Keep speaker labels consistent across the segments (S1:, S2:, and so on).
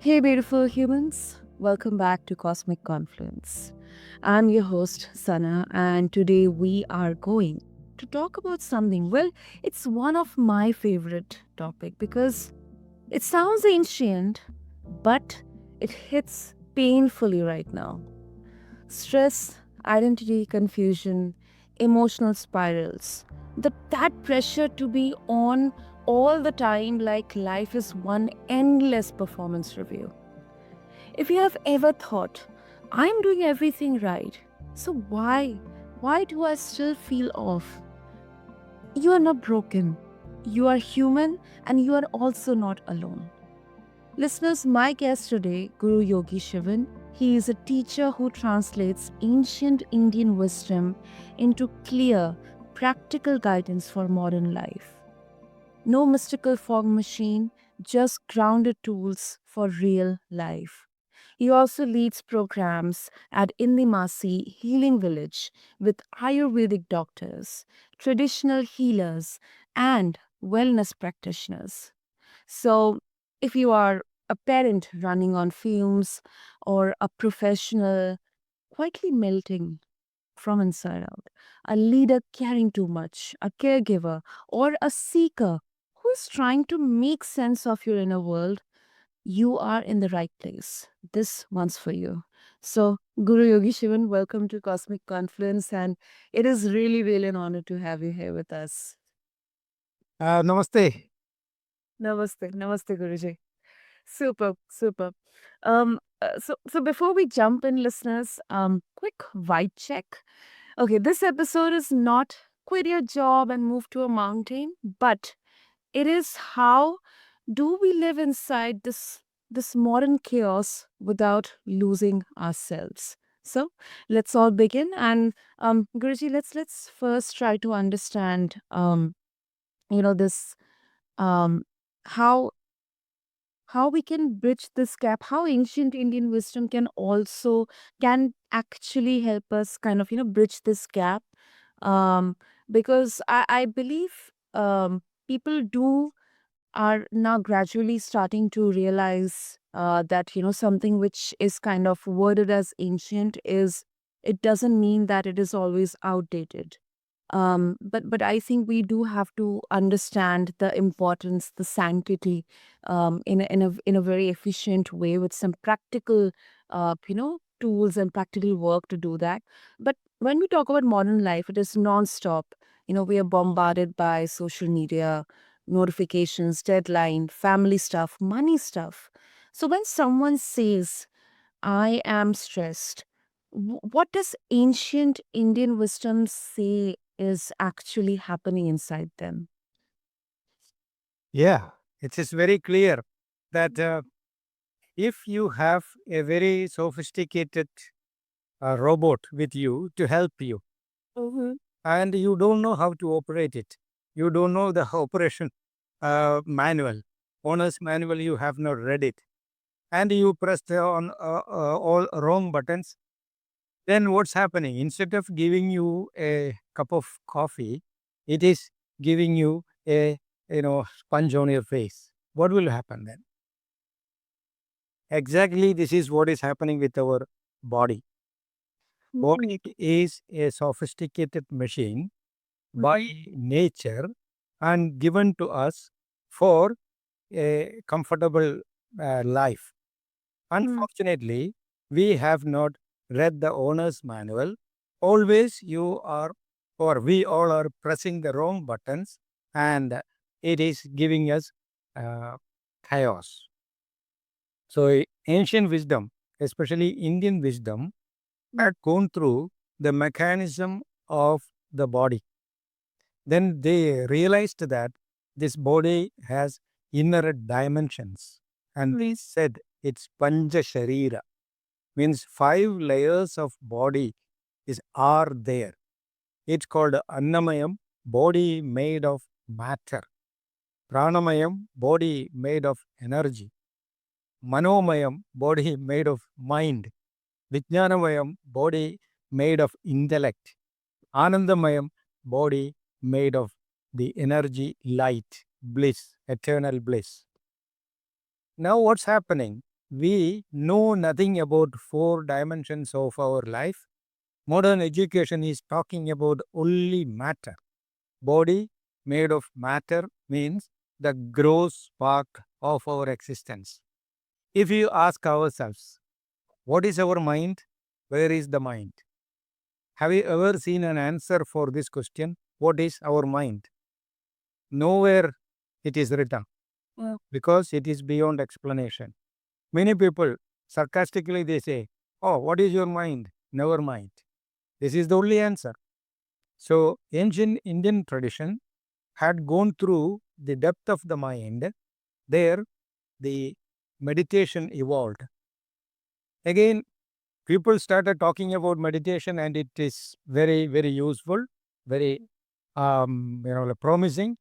S1: Hey, beautiful humans. Welcome back to Cosmic Confluence. I'm your host, Sana, and today we are going to talk about something. Well, it's one of my favorite topic because it sounds ancient, but it hits painfully right now. Stress, identity confusion, emotional spirals. That pressure to be on all the time like life is one endless performance review. If you have ever thought, I'm doing everything right, so why? Why do I still feel off? You are not broken. You are human and you are also not alone. Listeners, my guest today, Guru Yogi Shivan, he is a teacher who translates ancient Indian wisdom into clear, practical guidance for modern life. No mystical fog machine, just grounded tools for real life. He also leads programs at Indimasi Healing Village with Ayurvedic doctors, traditional healers, and wellness practitioners. So, if you are a parent running on fumes or a professional quietly melting from inside out, a leader caring too much, a caregiver, or a seeker who is trying to make sense of your inner world, you are in the right place. This one's for you. So, Guru Yogi Shivan, welcome to Cosmic Confluence, and it is really, really an honor to have you here with us.
S2: Namaste.
S1: Namaste, namaste, Guruji. Super, super. So before we jump in, listeners, quick vibe check. Okay, this episode is not quit your job and move to a mountain, but it is how do we live inside this modern chaos without losing ourselves. So let's all begin. And Guruji, let's first try to understand this um how how we can bridge this gap, how ancient Indian wisdom can actually help us kind of bridge this gap, um because I believe people do are now gradually starting to realize that something which is kind of worded as ancient is, it doesn't mean that it is always outdated. But I think we do have to understand the importance, the sanctity, in a very efficient way with some practical, tools and practical work to do that. But when we talk about modern life, it is nonstop. We are bombarded by social media, notifications, deadline, family stuff, money stuff. So when someone says, I am stressed, what does ancient Indian wisdom say is actually happening inside them?
S2: Yeah, it is very clear that if you have a very sophisticated robot with you to help you,
S1: Mm-hmm.
S2: and you don't know how to operate it, you don't know the operation manual, owner's manual, you have not read it, and you press on all wrong buttons, then what's happening? Instead of giving you a cup of coffee, it is giving you a sponge on your face. What will happen then? Exactly, this is what is happening with our body. Body is a sophisticated machine by nature and given to us for a comfortable life.
S1: Mm-hmm.
S2: Unfortunately, we have not read the owner's manual. Always you are, or we all are pressing the wrong buttons, and it is giving us uh, chaos. So, ancient wisdom, especially Indian wisdom, had gone through the mechanism of the body. Then they realized that this body has inner dimensions, and they said it's Pancha Sharira, means 5 layers of body is are there. It's called Annamayam, body made of matter. Pranamayam, body made of energy. Manomayam, body made of mind. Vijnanamayam, body made of intellect. Anandamayam, body made of the energy, light, bliss, eternal bliss. Now, what's happening? we know nothing about four dimensions of our life. Modern education is talking about only matter. Body made of matter means the gross spark of our existence. If you ask ourselves, what is our mind? Where is the mind? Have you ever seen an answer for this question? What is our mind? Nowhere it is written
S1: Well,
S2: because it is beyond explanation. Many people sarcastically they say, "Oh, what is your mind?" Never mind. This is the only answer. So ancient Indian tradition had gone through the depth of the mind. There, the meditation evolved. Again, people started talking about meditation, and it is very, very useful, very, promising.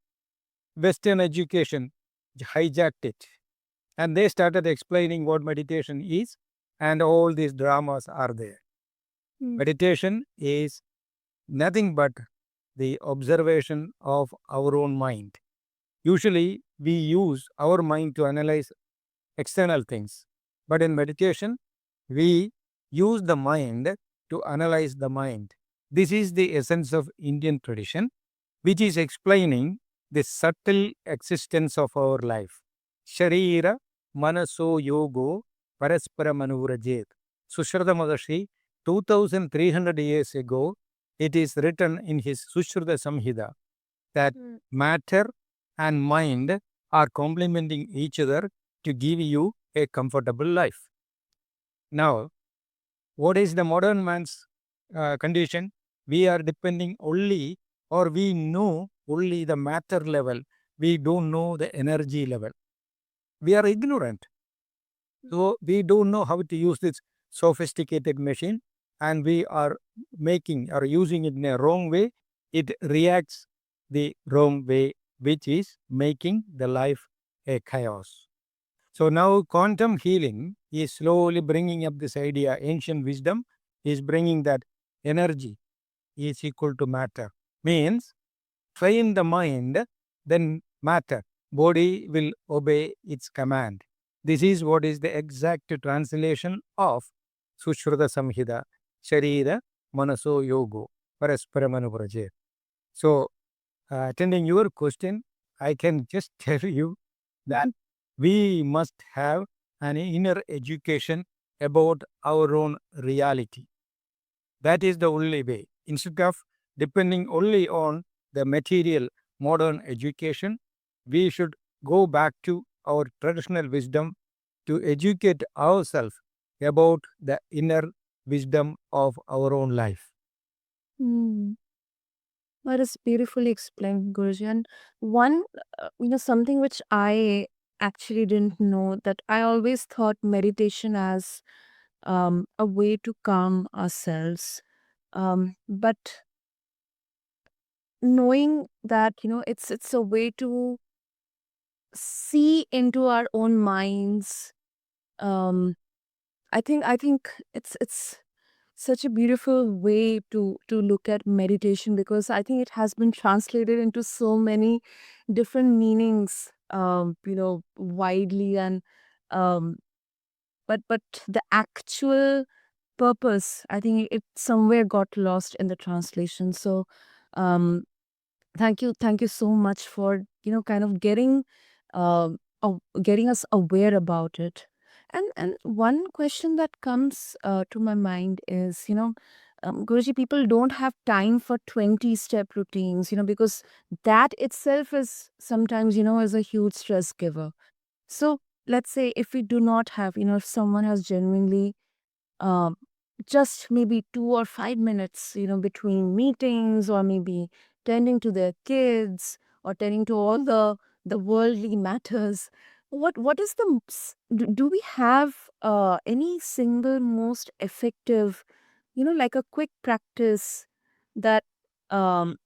S2: Western education hijacked it, and they started explaining what meditation is, and all these dramas are there.
S1: mm,
S2: Meditation is nothing but the observation of our own mind. Usually, we use our mind to analyze external things, but in meditation, we use the mind to analyze the mind. This is the essence of Indian tradition, which is explaining the subtle existence of our life. Sharira Manaso Yogo Paraspara Manuvrajet. Sushrata Maharishi, 2300 years ago, it is written in his Sushrata Samhita that
S1: mm,
S2: matter and mind are complementing each other to give you a comfortable life. Now, what is the modern man's condition? We are depending only, or we know only the matter level. We don't know the energy level. We are ignorant. So, we don't know how to use this sophisticated machine, and we are making or using it in a wrong way. It reacts the wrong way, which is making the life a chaos. So now quantum healing is slowly bringing up this idea. Ancient wisdom is bringing that energy is equal to matter. Means train the mind, then matter. Body will obey its command. This is what is the exact translation of Sushruta Samhita, Sharira Manaso Yogo, Parasparamanuparaje. So, attending your question, I can just tell you that we must have an inner education about our own reality. That is the only way. Instead of depending only on the material modern education, we should go back to our traditional wisdom to educate ourselves about the inner wisdom of our own life.
S1: mm. That is beautifully explained, Guruji. And one, something which I actually didn't know, that I always thought meditation as a way to calm ourselves. But knowing that, it's a way to see into our own minds. Um, I think it's such a beautiful way to look at meditation, because I think it has been translated into so many different meanings, widely, and um, but the actual purpose, I think it somewhere got lost in the translation. So, um, thank you so much for kind of getting us aware about it. And one question that comes to my mind is, Guruji, people don't have time for 20-step routines, because that itself is sometimes, is a huge stress giver. So let's say if we do not have, if someone has genuinely um, just maybe 2 or 5 minutes, between meetings, or maybe tending to their kids, or tending to all the worldly matters. What is do we have any single most effective, like a quick practice that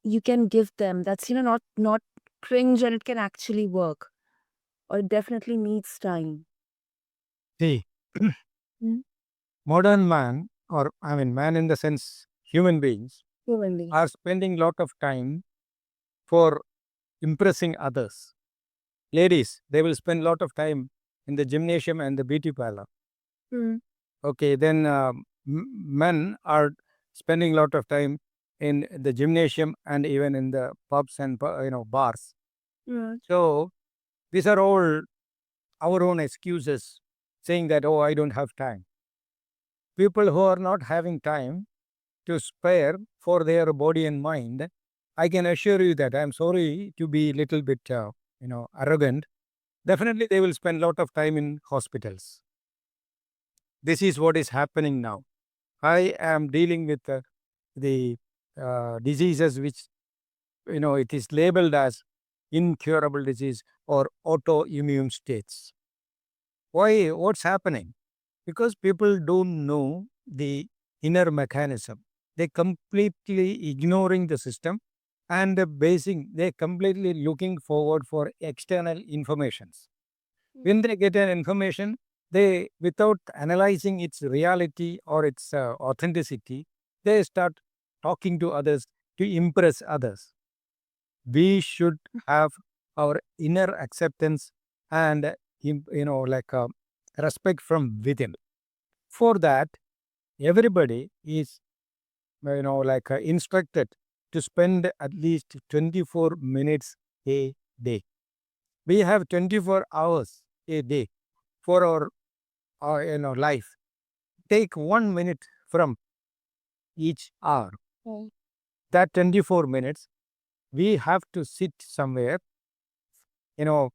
S1: you can give them, that's not cringe, and it can actually work, or it definitely needs time?
S2: See,
S1: Mm.
S2: modern man, or I mean, man in the sense human beings,
S1: Humanly.
S2: are spending lot of time for impressing others. Ladies, they will spend lot of time in the gymnasium and the beauty parlor.
S1: Mm.
S2: Okay, then men are spending a lot of time in the gymnasium and even in the pubs and bars.
S1: Right.
S2: So these are all our own excuses, saying that, oh, I don't have time. People who are not having time to spare for their body and mind, I can assure you that I'm sorry to be a little bit, arrogant. Definitely, they will spend a lot of time in hospitals. This is what is happening now. I am dealing with the diseases which it is labeled as incurable disease or autoimmune states. Why? What's happening? Because people don't know the inner mechanism. They completely ignoring the system and they completely looking forward for external informations. When they get an information, they, without analyzing its reality or its authenticity, they start talking to others to impress others. We should have our inner acceptance and respect from within. For that, everybody is instructed to spend at least 24 minutes a day. We have 24 hours a day for our life. Take 1 minute from each hour.
S1: Mm.
S2: That 24 minutes, we have to sit somewhere, you know,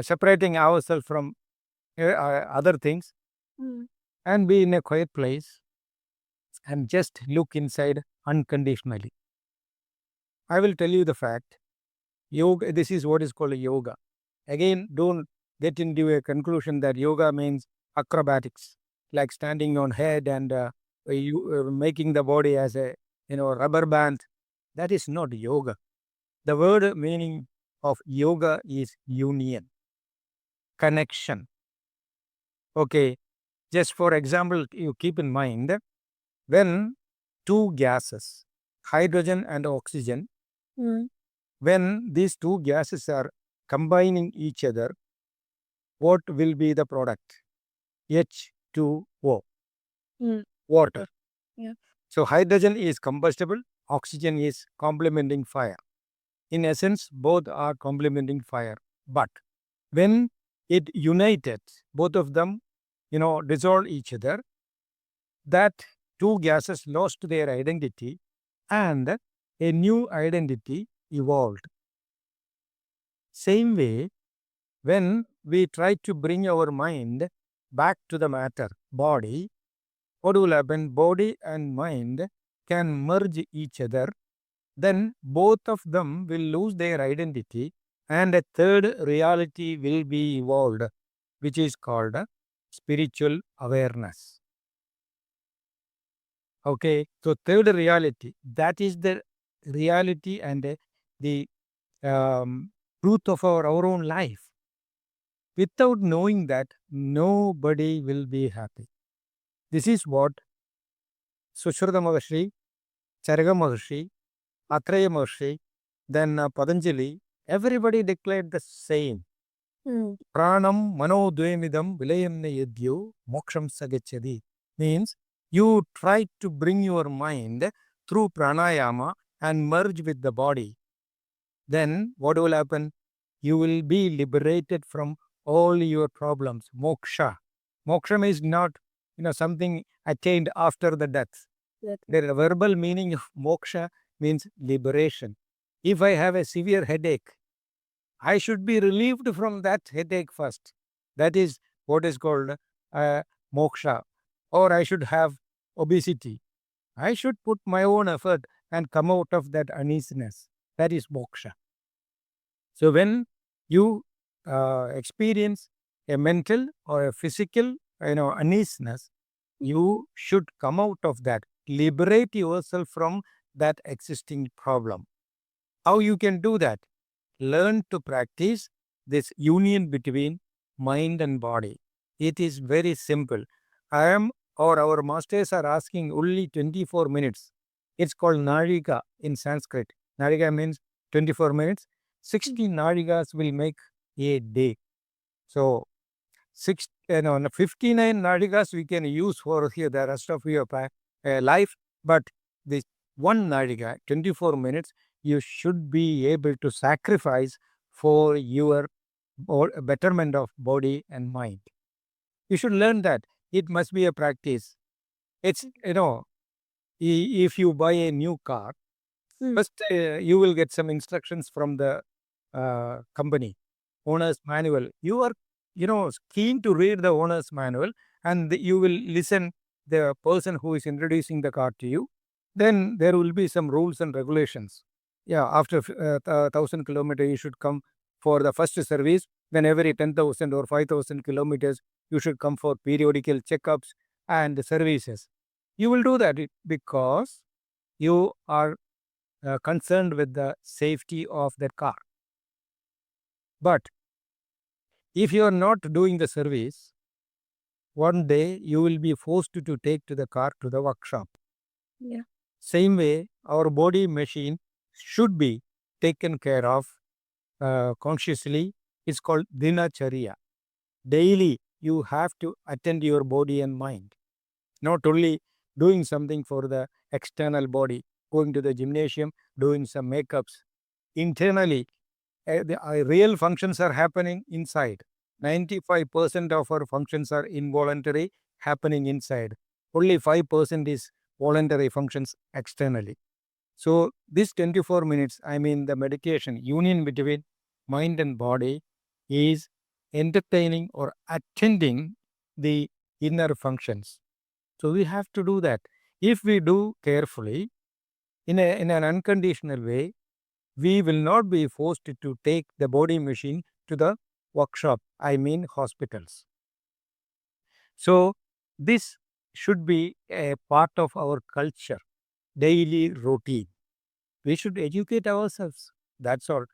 S2: separating ourselves from other things
S1: Mm.
S2: and be in a quiet place and just look inside unconditionally. I will tell you the fact. Yoga, this is what is called yoga. Again, don't get into a conclusion that yoga means acrobatics, like standing on head and making the body as a rubber band. That is not yoga. The word meaning of yoga is union, connection. Okay, just for example, you keep in mind when two gases, hydrogen and oxygen,
S1: Mm.
S2: when these two gases are combining each other, what will be the product? H2O,
S1: Mm.
S2: water.
S1: Yeah.
S2: So hydrogen is combustible, oxygen is complementing fire. In essence, both are complementing fire. But when it united, both of them, dissolve each other, that two gases lost their identity and a new identity evolved. Same way, when we try to bring our mind back to the matter, body, what will happen? Body and mind can merge each other, then both of them will lose their identity and a third reality will be evolved, which is called spiritual awareness. Okay, so third reality, that is the reality and the truth of our own life. Without knowing that, nobody will be happy. This is what Sushruta Maharshi, Charaka Maharshi, Atreya Maharshi, then Patanjali, everybody declared the same.
S1: Mm.
S2: Pranam manodvemidam vilayamne yadyo moksham sagachadi. Means you try to bring your mind through pranayama and merge with the body. Then what will happen? You will be liberated from all your problems. Moksha. Moksha is not something attained after the death.
S1: That.
S2: The verbal meaning of moksha means liberation. If I have a severe headache, I should be relieved from that headache first. That is what is called moksha. Or I should have obesity. I should put my own effort and come out of that uneasiness. That is moksha. So when you experience a mental or a physical, uneasiness, you should come out of that. Liberate yourself from that existing problem. How you can do that? Learn to practice this union between mind and body. It is very simple. I am or our masters are asking only 24 minutes. It's called Narika in Sanskrit. Narika means 24 minutes. 16 Narikas will make a day. So 59 nadigas we can use for here the rest of your life, but this one nadiga, 24 minutes, you should be able to sacrifice for your betterment of body and mind. You should learn that. It must be a practice. It's, if you buy a new car, first you will get some instructions from the company, owner's manual. You are, keen to read the owner's manual, and you will listen the person who is introducing the car to you. Then there will be some rules and regulations. Yeah, after 1,000 kilometers, you should come for the first service. Then every 10,000 or 5,000 kilometers, you should come for periodical checkups and services. You will do that because you are concerned with the safety of that car. But if you are not doing the service, one day you will be forced to take to the car to the workshop.
S1: Yeah.
S2: Same way, our body machine should be taken care of consciously. It's called dinacharya. Daily, you have to attend your body and mind. Not only doing something for the external body, going to the gymnasium, doing some makeups. Internally, the real functions are happening inside. 95% of our functions are involuntary, happening inside. Only 5% is voluntary functions externally. So this 24 minutes, I mean the meditation, union between mind and body, is entertaining or attending the inner functions. So we have to do that. If we do carefully, in an unconditional way, we will not be forced to take the body machine to the workshop, I mean hospitals. So this should be a part of our culture, daily routine. We should educate ourselves. That's all.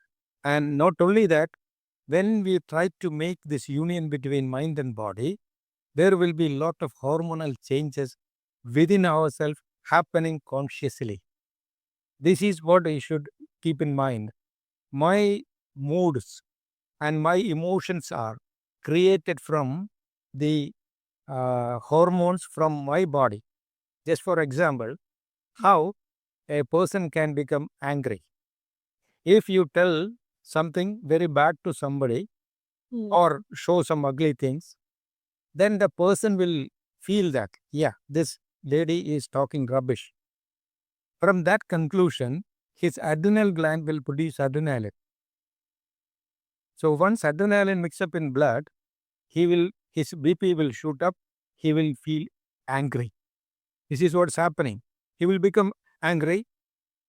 S2: And not only that, when we try to make this union between mind and body, there will be a lot of hormonal changes within ourselves happening consciously. This is what I should keep in mind. My moods and my emotions are created from the hormones from my body. Just for example, how a person can become angry. If you tell something very bad to somebody or show some ugly things, then the person will feel that, yeah, this lady is talking rubbish. From that conclusion, his adrenal gland will produce adrenaline. So once adrenaline mix up in blood, his BP will shoot up. He will feel angry. This is what's happening. He will become angry.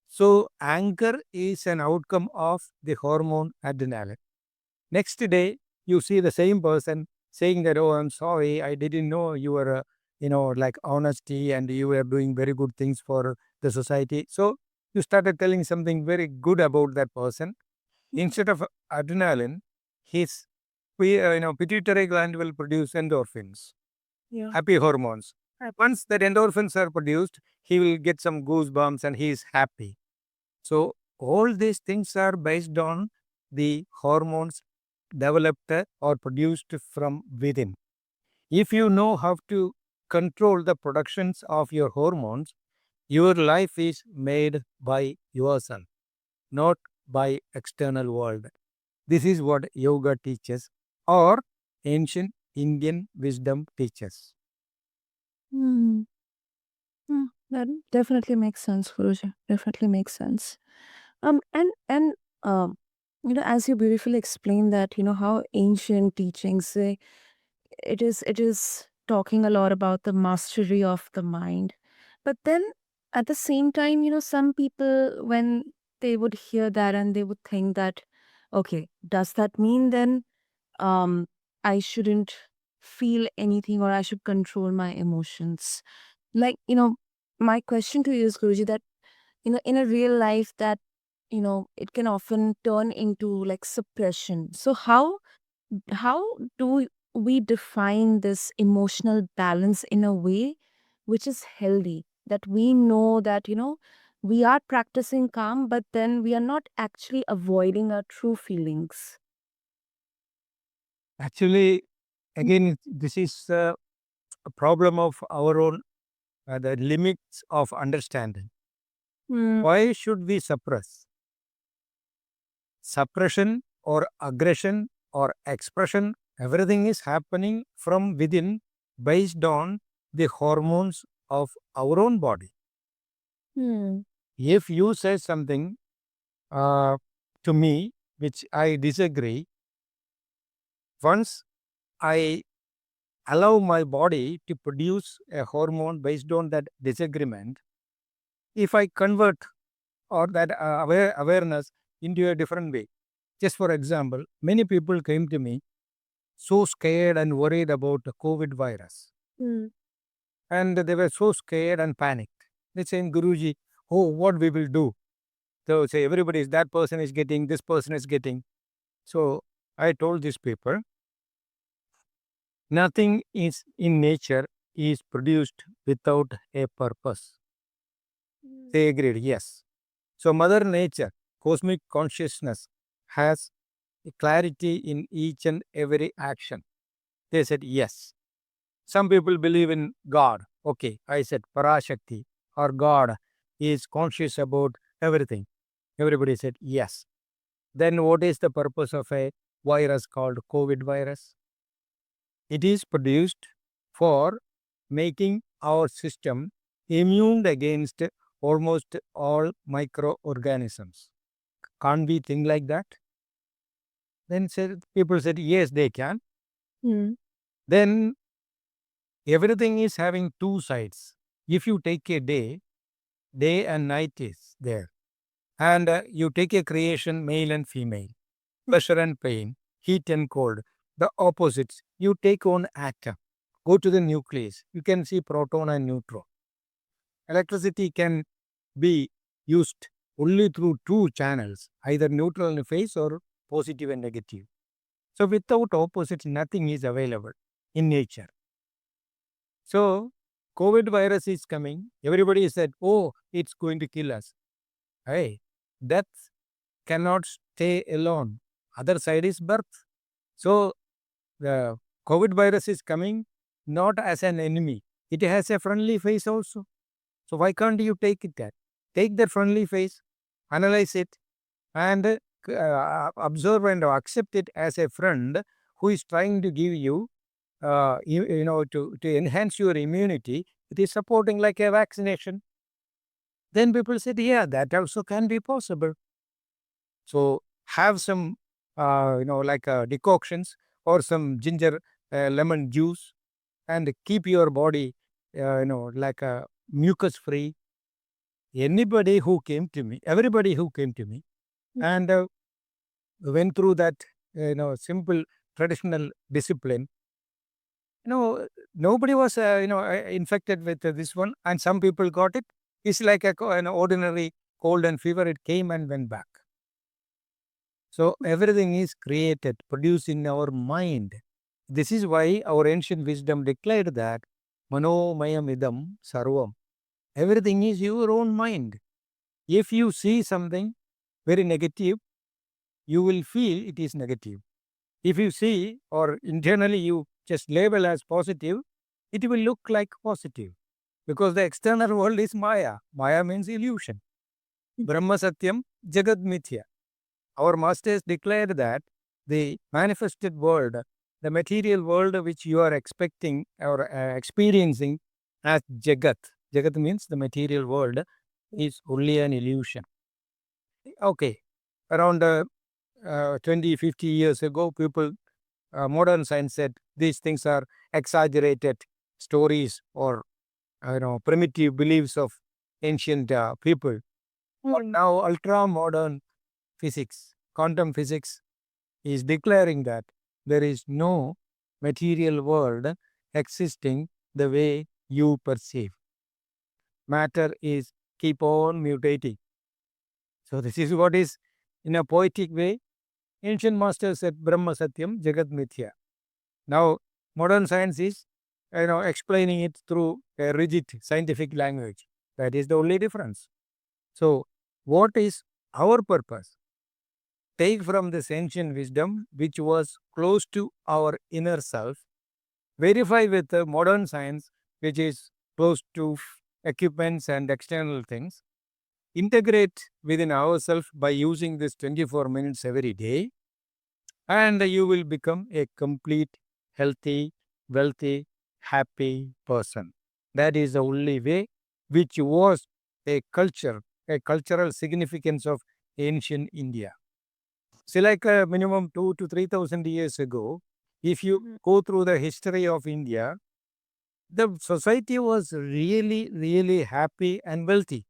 S2: So anger is an outcome of the hormone adrenaline. Next day, you see the same person saying that, oh, I'm sorry, I didn't know you were, like honesty and you were doing very good things for the society. So you started telling something very good about that person. Instead of adrenaline, his pituitary gland will produce endorphins,
S1: Yeah.
S2: happy hormones. Once that endorphins are produced, he will get some goosebumps and he is happy. So all these things are based on the hormones developed or produced from within. If you know how to control the productions of your hormones, your life is made by yourself, not by external world. This is what yoga teaches or ancient Indian wisdom teaches.
S1: Hmm. That definitely makes sense, Guruji. Definitely makes sense. And as you beautifully explained that, how ancient teachings say it is talking a lot about the mastery of the mind. But then at the same time, some people, when they would hear that and they would think that, okay, does that mean then um I shouldn't feel anything, or I should control my emotions? Like, my question to you is, Guruji, that in a real life, that it can often turn into like suppression. So how do we define this emotional balance in a way which is healthy, that we know that we are practicing calm, but then we are not actually avoiding our true feelings?
S2: Actually, Again, this is a problem of our own, the limits of understanding.
S1: Hmm.
S2: Why should we suppress? Suppression or aggression or expression, everything is happening from within based on the hormones of our own body.
S1: Hmm.
S2: If you say something uh, to me which I disagree, once I allow my body to produce a hormone based on that disagreement, if I convert or that awareness into a different way. Just for example, many people came to me so scared and worried about the COVID virus.
S1: Hmm.
S2: And they were so scared and panicked. They saying, Guruji, oh, what we will do? So say everybody is that person is getting, this person is getting. So I told these people, nothing is in nature is produced without a purpose. They agreed, yes. So Mother Nature, cosmic consciousness, has a clarity in each and every action. They said yes. Some people believe in God. Okay, I said Parashakti or God is conscious about everything. Everybody said yes. Then what is the purpose of a virus called COVID virus? It is produced for making our system immune against almost all microorganisms. Can't we think like that? Then said, people said, yes, they can.
S1: Hmm.
S2: Then everything is having two sides. If you take a day, day and night is there. And you take a creation, male and female, pleasure and pain, heat and cold, the opposites. You take on atom, go to the nucleus. You can see proton and neutron. Electricity can be used only through two channels, either neutral in phase or positive and negative. So without opposites, nothing is available in nature. So COVID virus is coming. Everybody said, oh, it's going to kill us. Hey, death cannot stay alone. Other side is birth. So the COVID virus is coming not as an enemy. It has a friendly face also. So why can't you take it that? Take the friendly face, analyze it, and observe and accept it as a friend who is trying to give you, to enhance your immunity. It is supporting like a vaccination. Then people said, yeah, that also can be possible. So have some, like decoctions or some ginger lemon juice and keep your body, like mucus free. Anybody who came to me, everybody who came to me and went through that, simple traditional discipline, nobody was, infected with this one. And some people got it. It's like an ordinary cold and fever. It came and went back. So everything is created, produced in our mind. This is why our ancient wisdom declared that Manomayam idam sarvam. Everything is your own mind. If you see something very negative, you will feel it is negative. If you see or internally you just label as positive, it will look like positive because the external world is Maya. Maya means illusion. Brahma Satyam, Jagat Mithya. Our masters declared that the manifested world, the material world which you are expecting or experiencing as Jagat, Jagat means the material world, is only an illusion. Okay, around 20, 50 years ago, people, modern science said these things are exaggerated stories or primitive beliefs of ancient people. But now, ultra modern physics, quantum physics, is declaring that there is no material world existing the way you perceive. Matter is keep on mutating. So this is what is in a poetic way. Ancient masters said Brahma Satyam, Jagat Mithya. Now modern science is explaining it through a rigid scientific language. That is the only difference. So what is our purpose? Take from this ancient wisdom which was close to our inner self verify with modern science, which is close to equipments and external things, integrate within ourselves by using this 24 minutes every day, and you will become a complete, healthy, wealthy, happy person. That is the only way, which was a culture, a cultural significance of ancient India. See, like minimum 2 to 3,000 years ago, if you
S1: Mhm.
S2: go through the history of India, the society was really, really happy and wealthy.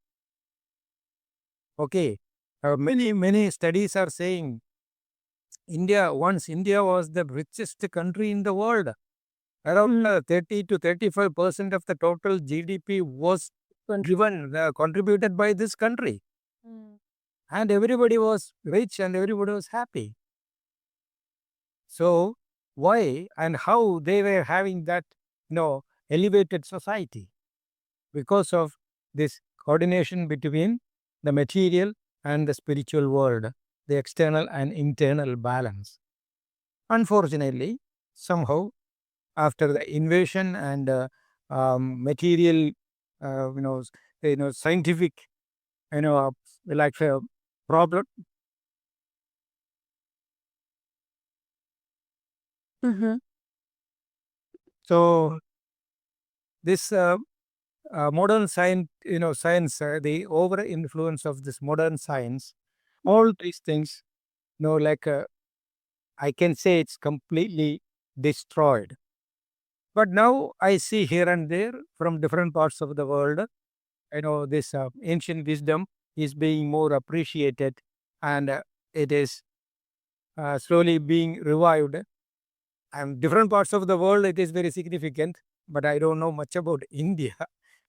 S2: Okay. Many studies are saying India was the richest country in the world. Around
S1: Mhm.
S2: 30 to 35% of the total GDP was contributed by this country.
S1: Mm.
S2: And everybody was rich and everybody was happy. So, why and how they were having that, elevated society? Because of this coordination between the material and the spiritual world, the external and internal balance. Unfortunately, somehow after the invasion and material, uh, you know, s- scientific, you know, uh, like problem.
S1: Mhm.
S2: So this modern science, the over influence of this modern science, all these things, like I can say it's completely destroyed. But now I see here and there from different parts of the world, this ancient wisdom is being more appreciated, and it is slowly being revived. And different parts of the world, it is very significant. But I don't know much about India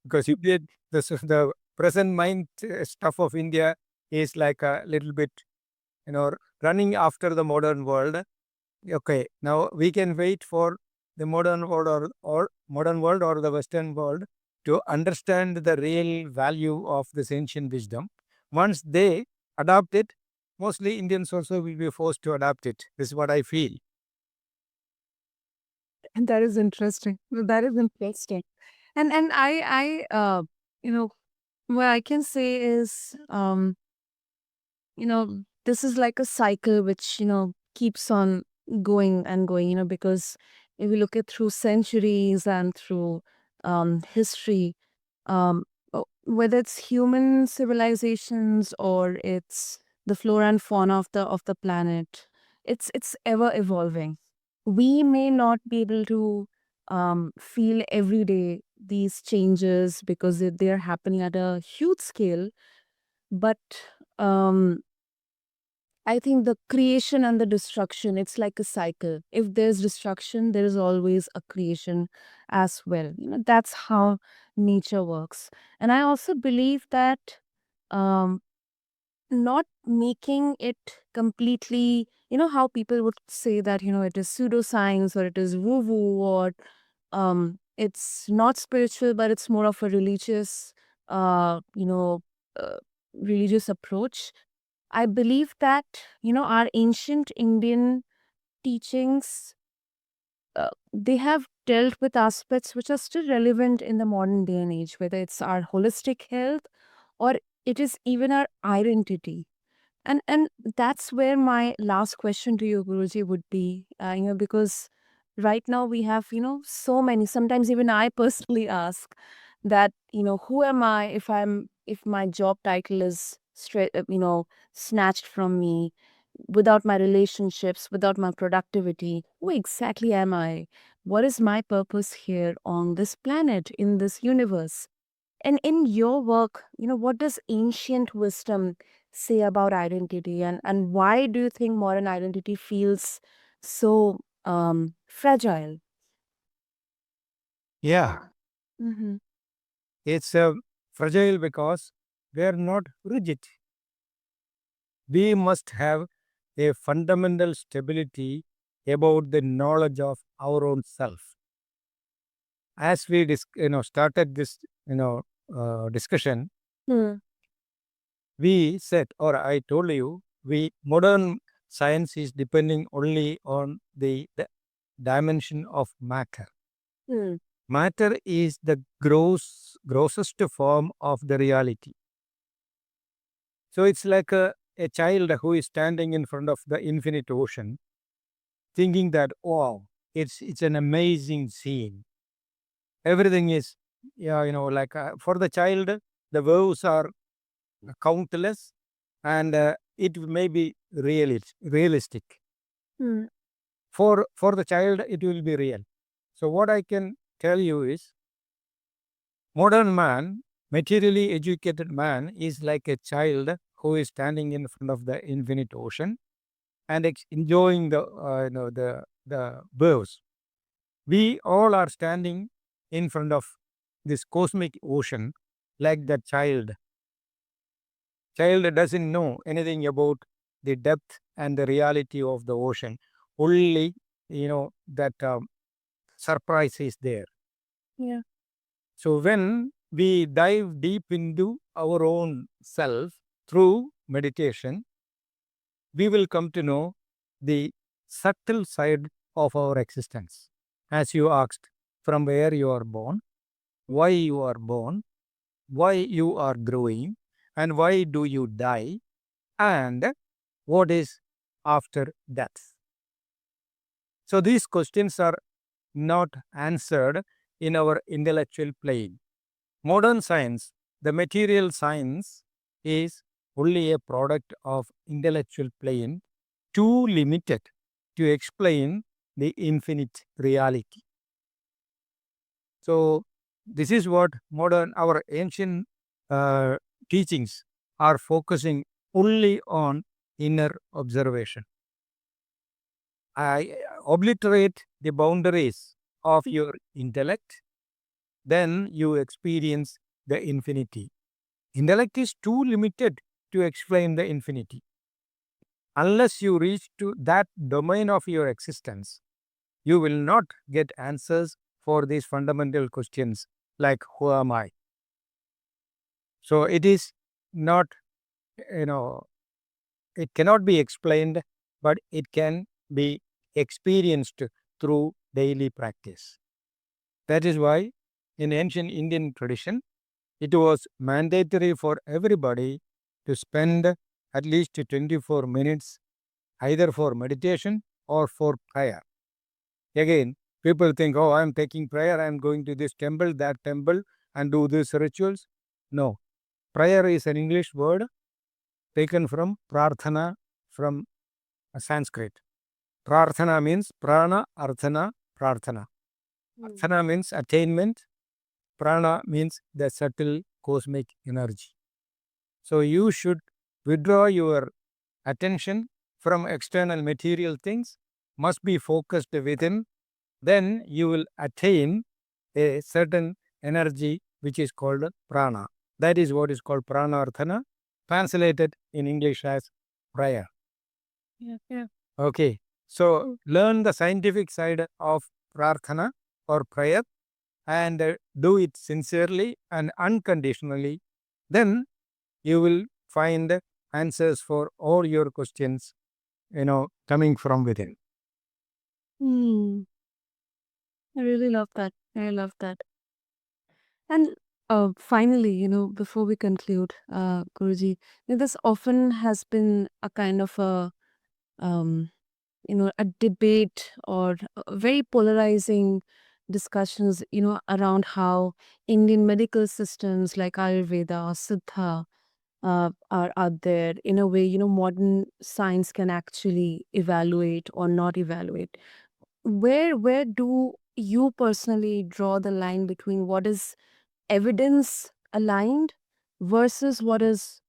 S2: because the present mind stuff of India is like a little bit, running after the modern world. Okay, now we can wait for the modern world or modern world or the Western world to understand the real value of this ancient wisdom. Once they adopt it, mostly Indians also will be forced to adopt it. This is what I feel.
S1: And that is interesting. That is interesting. And you know, what I can say is, this is like a cycle which, keeps on going and going, because if we look at through centuries and through history, whether it's human civilizations or it's the flora and fauna of the planet, it's ever evolving. We may not be able to feel every day these changes because they're happening at a huge scale, but um, I think the creation and the destruction, it's like a cycle. If there's destruction, there is always a creation as well. That's how nature works. And I also believe that um, not making it completely, how people would say that, it is pseudoscience or it is woo woo or it's not spiritual, but it's more of a religious, uh, religious approach. I believe that, our ancient Indian teachings, they have dealt with aspects which are still relevant in the modern day and age, whether it's our holistic health or it is even our identity. And that's where my last question to you, Guruji, would be, because right now we have, so many. Sometimes even I personally ask that, who am I if my job title is straight, snatched from me, without my relationships, without my productivity, who exactly am I? What is my purpose here on this planet, in this universe? And in your work, what does ancient wisdom say about identity, and why do you think modern identity feels so fragile?
S2: Yeah,
S1: Mm-hmm.
S2: it's fragile because we are not rigid. We must have a fundamental stability about the knowledge of our own self. As we started this discussion,
S1: Hmm.
S2: we said, or I told you, we modern science is depending only on the dimension of matter.
S1: Hmm.
S2: Matter is the grossest form of the reality. So it's like a child who is standing in front of the infinite ocean, thinking that, wow, it's an amazing scene. Everything is, yeah, like for the child, the waves are countless, and it may be realistic.
S1: Hmm.
S2: For the child, it will be real. So what I can tell you is, modern man, materially educated man, is like a child who is standing in front of the infinite ocean and enjoying the waves. We all are standing in front of this cosmic ocean like the child. Child doesn't know anything about the depth and the reality of the ocean. Only, that surprise is there.
S1: Yeah.
S2: So when we dive deep into our own self through meditation, we will come to know the subtle side of our existence. As you asked, from where you are born, why you are born, why you are growing, and why do you die, and what is after death. So these questions are not answered in our intellectual plane. Modern science, the material science, is only a product of intellectual plane, too limited to explain the infinite reality. So this is what modern, our ancient uh, teachings are focusing only on inner observation. I obliterate the boundaries of your intellect, then you experience the infinity. Intellect is too limited to explain the infinity. Unless you reach to that domain of your existence, you will not get answers for these fundamental questions like who am I? So it is not, you know, it cannot be explained, but it can be experienced through daily practice. That is why in ancient Indian tradition, it was mandatory for everybody to spend at least 24 minutes either for meditation or for prayer. Again, people think, oh, I'm taking prayer, I'm going to this temple, that temple, and do these rituals. No. Prayer is an English word taken from prarthana, from Sanskrit. Prarthana means prana, arthana, prarthana.
S1: Hmm.
S2: Arthana means attainment, prana means the subtle cosmic energy. So you should withdraw your attention from external material things, must be focused within, then you will attain a certain energy which is called prana. That is what is called pranarthana, translated in English as prayer.
S1: Yeah. Yeah.
S2: Okay. So learn the scientific side of prarthana or prayer and do it sincerely and unconditionally. Then you will find answers for all your questions, coming from within.
S1: Hmm. I really love that. I love that. And finally, before we conclude, Guruji, this often has been a kind of um, a debate or very polarizing discussions, around how Indian medical systems like Ayurveda, Siddha, are out there. In a way, modern science can actually evaluate or not evaluate. Where do you personally draw the line between what is evidence aligned versus what is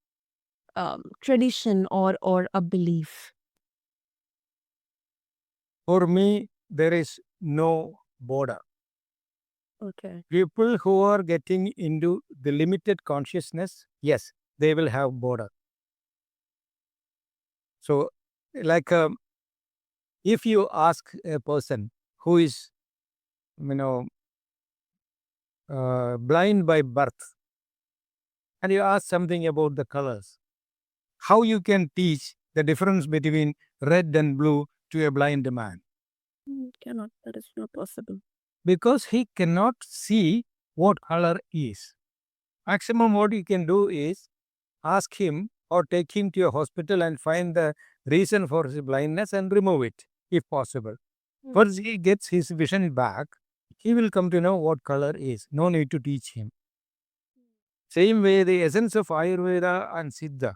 S1: tradition or a belief?
S2: For me, there is no border.
S1: Okay.
S2: People who are getting into the limited consciousness, yes, they will have border. So, like, if you ask a person who is, you know, blind by birth, and you ask something about the colors, how you can teach the difference between red and blue to a blind man?
S1: Cannot. That is not possible.
S2: because he cannot see what color is. Maximum what you can do is ask him or take him to a hospital and find the reason for his blindness and remove it if possible. Once he gets his vision back, he will come to know what color is. No need to teach him. Same way, the essence of Ayurveda and Siddha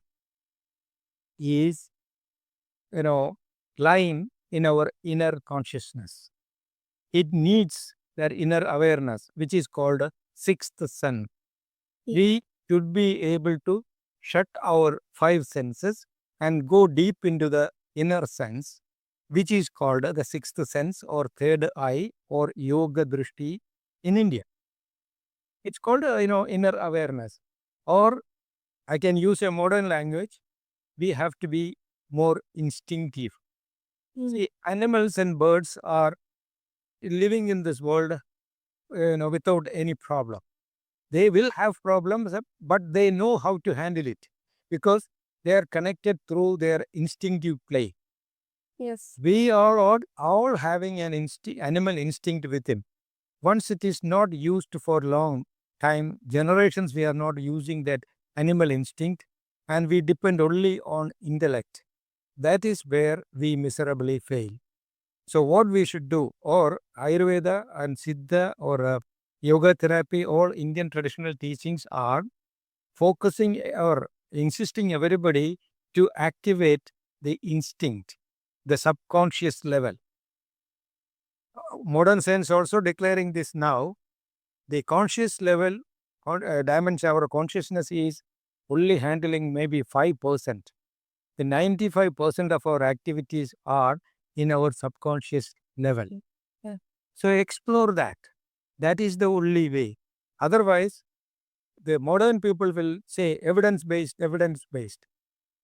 S2: is, you know, lying in our inner consciousness. It needs that inner awareness, which is called a sixth sense. We should be able to shut our five senses and go deep into the inner sense, which is called the sixth sense or third eye or yoga drishti in India. It's called inner awareness. Or I can use a modern language. We have to be more instinctive. See, animals and birds are living in this world, without any problem. They will have problems, but they know how to handle it because they are connected through their instinctive play.
S1: Yes.
S2: We are all having an animal instinct within. Once it is not used for long time, generations, we are not using that animal instinct and we depend only on intellect. That is where we miserably fail. So what we should do, or Ayurveda and Siddha or yoga therapy, all Indian traditional teachings are focusing or insisting everybody to activate the instinct, the subconscious level. Modern science also declaring this now. The conscious level dimension, our consciousness is only handling maybe 5%. The 95% of our activities are in our subconscious level.
S1: Yeah.
S2: So explore that. That is the only way. Otherwise, the modern people will say evidence based, evidence based.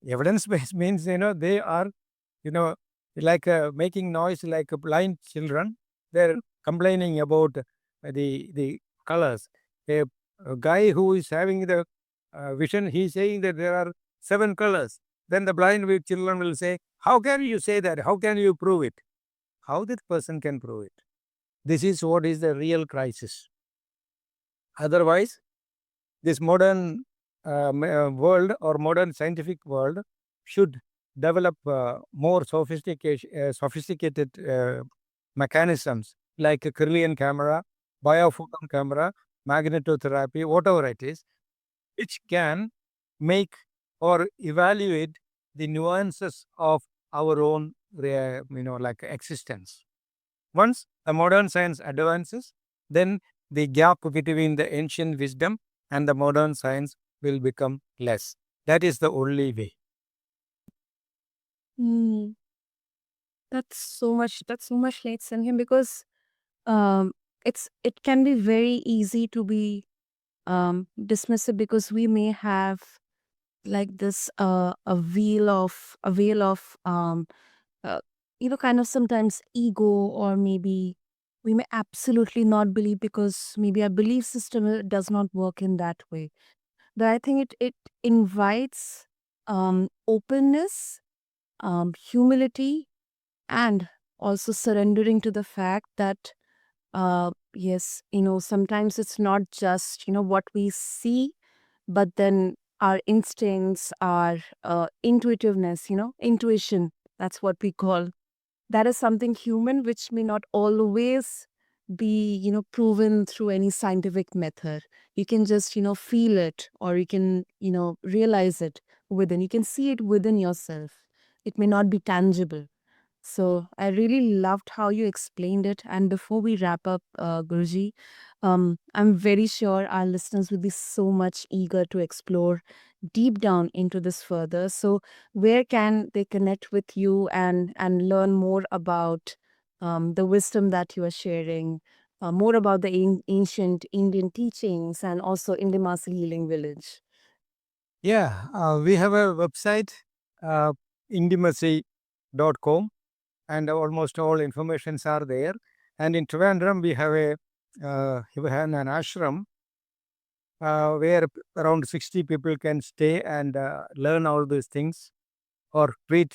S2: Evidence based means, they are, you know, like making noise like blind children. They're complaining about the colors. A guy who is having the vision, he's saying that there are 7 colors. Then the children will say, how can you say that? How can you prove it? How that person can prove it? This is what is the real crisis. Otherwise, this modern world or modern scientific world should develop more sophisticated mechanisms like a Kirlian camera, biophoton camera, magnetotherapy, whatever it is, which can make or evaluate the nuances of our own, like existence. Once the modern science advances, then the gap between the ancient wisdom and the modern science will become less. That is the only way.
S1: Mm, that's so much. That's so much late in him because um, it can be very easy to be dismissive because we may have like this a veil of uh, kind of sometimes ego, or maybe we may absolutely not believe because maybe our belief system does not work in that way. But I think it invites openness, humility, and also surrendering to the fact that yes, sometimes it's not just what we see, but then our instincts, our intuitiveness, intuition, that's what we call, that is something human which may not always be proven through any scientific method. You can just feel it, or you can realize it within, you can see it within yourself. It may not be tangible. So I really loved how you explained it. And before we wrap up, Guruji, I'm very sure our listeners will be so much eager to explore deep down into this further. So where can they connect with you and learn more about the wisdom that you are sharing, more about the ancient Indian teachings, and also Indimasi Healing Village?
S2: Yeah, we have a website, uh, indimasi.com, and almost all informations are there. And in Trivandrum, we have an ashram where around 60 people can stay and learn all these things or treat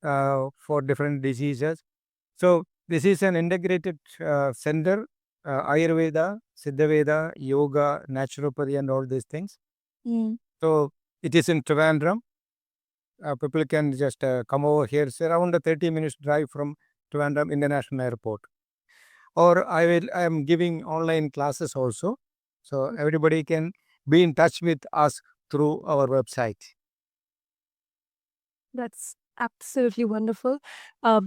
S2: for different diseases. So this is an integrated center Ayurveda, Siddhaveda, yoga, naturopathy, and all these things.
S1: Mm.
S2: So it is in Trivandrum. People can just come over here. It's around a 30 minutes drive from Trivandrum International Airport. Or I am giving online classes also. So everybody can be in touch with us through our website.
S1: That's absolutely wonderful.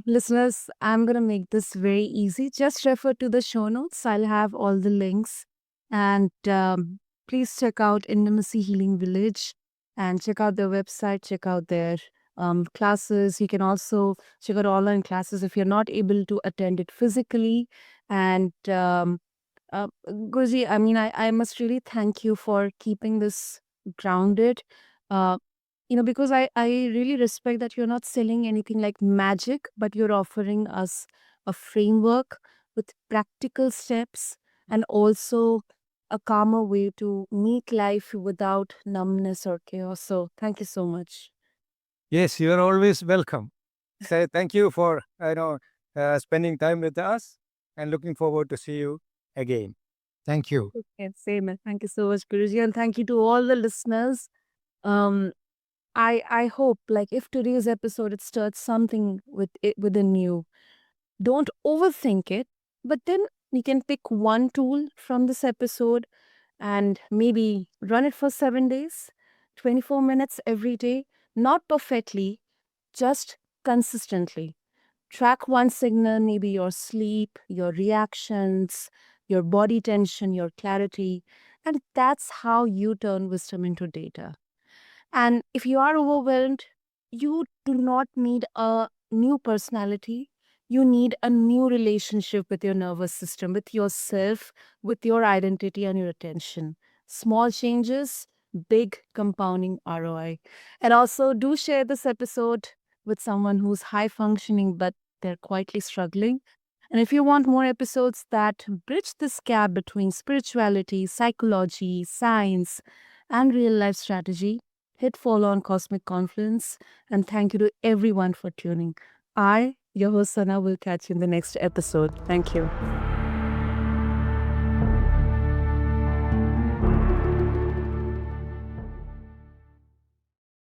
S1: Listeners, I'm going to make this very easy. Just refer to the show notes. I'll have all the links. And please check out Indimasi Healing Village and check out their website, check out their classes. You can also check out online classes if you're not able to attend it physically. And Guruji, I mean, I must really thank you for keeping this grounded. Uh, because I really respect that you're not selling anything like magic, but you're offering us a framework with practical steps and also a calmer way to meet life without numbness or chaos. So thank you so much.
S2: Yes, you are always welcome. Say thank you for spending time with us, and looking forward to see you again. Thank you.
S1: Okay, same. Thank you so much, Guruji, and thank you to all the listeners. Um, I hope like if today's episode it starts something within you. Don't overthink it, but then you can pick one tool from this episode and maybe run it for 7 days, 24 minutes every day, not perfectly, just consistently. Track one signal, maybe your sleep, your reactions, your body tension, your clarity, and that's how you turn wisdom into data. And if you are overwhelmed, you do not need a new personality. You need a new relationship with your nervous system, with yourself, with your identity and your attention. Small changes, big compounding ROI. And also, do share this episode with someone who's high functioning but they're quietly struggling. And if you want more episodes that bridge this gap between spirituality, psychology, science, and real life strategy, hit follow on Cosmic Confluence. And thank you to everyone for tuning. I, your host Sana, will catch you in the next episode. Thank you.